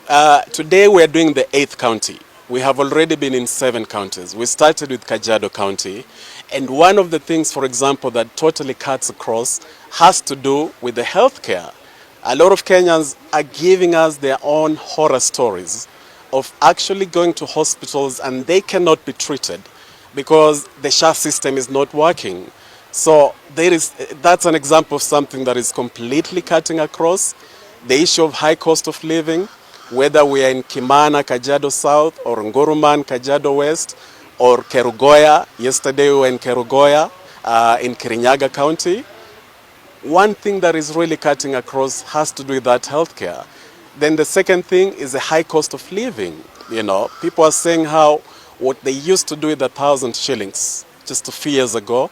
Today we are doing the 8th county. We have already been in 7 counties. We started with Kajiado County. And one of the things, for example, that totally cuts across has to do with the healthcare. A lot of Kenyans are giving us their own horror stories of actually going to hospitals and they cannot be treated because the SHA system is not working. So that's an example of something that is completely cutting across. The issue of high cost of living, whether we are in Kimana, Kajiado South, or Nguruman, Kajiado West, or Kerugoya. Yesterday we were in Kerugoya, in Kirinyaga County. One thing that is really cutting across has to do with that healthcare. Then the second thing is the high cost of living. You know, people are saying how what they used to do with 1,000 shillings just a few years ago,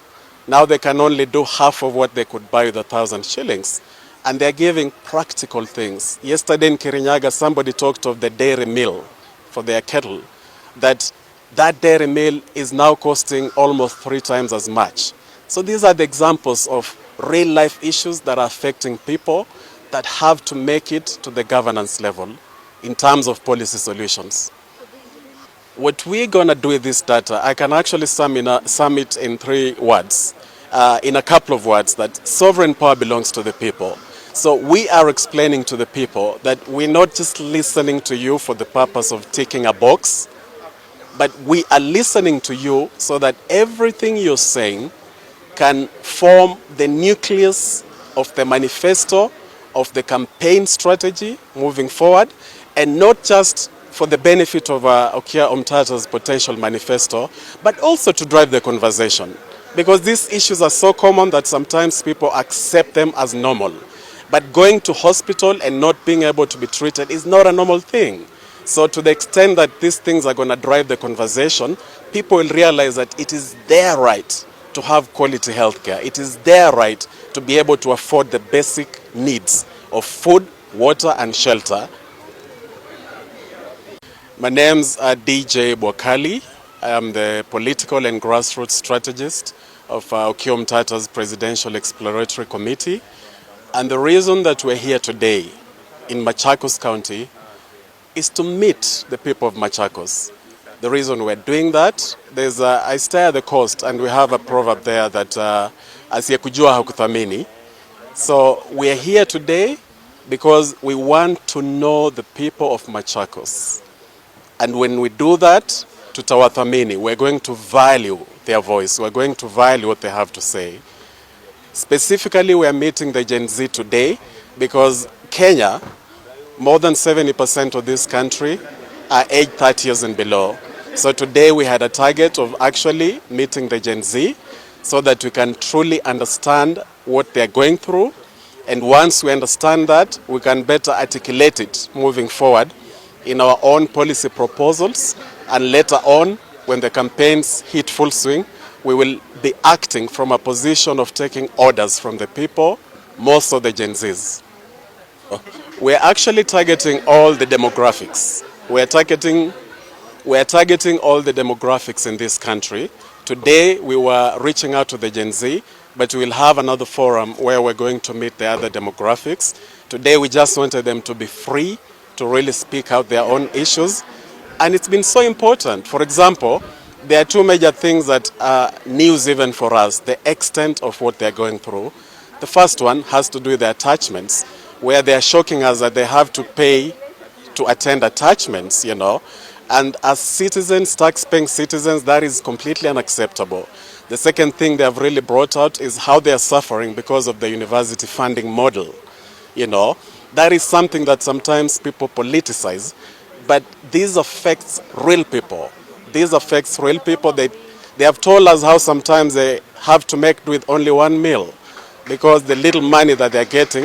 now they can only do half of what they could buy with 1,000 shillings. And they're giving practical things. Yesterday in Kirinyaga, somebody talked of the dairy mill for their cattle, that dairy mill is now costing almost 3 times as much. So these are the examples of real life issues that are affecting people that have to make it to the governance level in terms of policy solutions. What we're going to do with this data, I can actually sum it in 3 words, in a couple of words, that sovereign power belongs to the people. So we are explaining to the people that we're not just listening to you for the purpose of ticking a box, but we are listening to you so that everything you're saying can form the nucleus of the manifesto, of the campaign strategy moving forward, and not just for the benefit of Okia Omtatah's potential manifesto, but also to drive the conversation. Because these issues are so common that sometimes people accept them as normal. But going to hospital and not being able to be treated is not a normal thing. So to the extent that these things are going to drive the conversation, people will realize that it is their right to have quality healthcare. It is their right to be able to afford the basic needs of food, water, and shelter. My name's DJ Bwakali. I am the political and grassroots strategist of Okia Omtatah's Presidential Exploratory Committee. And the reason that we're here today in Machakos County is to meet the people of Machakos. The reason we're doing that, I stay at the coast and we have a proverb there that asiyekujua hakuthamini. So we're here today because we want to know the people of Machakos. And when we do that, tutawathamini, we're going to value their voice, we're going to value what they have to say. Specifically, we are meeting the Gen Z today because Kenya, more than 70% of this country are aged 30 years and below. So today we had a target of actually meeting the Gen Z so that we can truly understand what they're going through. And once we understand that, we can better articulate it moving forward in our own policy proposals. And later on, when the campaigns hit full swing, we will be acting from a position of taking orders from the people, most of the Gen Zs. We're actually targeting all the demographics. We're targeting all the demographics in this country. Today, we were reaching out to the Gen Z, but we'll have another forum where we're going to meet the other demographics. Today, we just wanted them to be free to really speak out their own issues. And it's been so important. For example, there are 2 major things that are news even for us, the extent of what they're going through. The first one has to do with the attachments, where they're shocking us that they have to pay to attend attachments, you know. And as citizens, tax-paying citizens, that is completely unacceptable. The second thing they have really brought out is how they are suffering because of the university funding model, you know. That is something that sometimes people politicize, but this affects real people. This affects real people. They have told us how sometimes they have to make do with only 1 meal because the little money that they're getting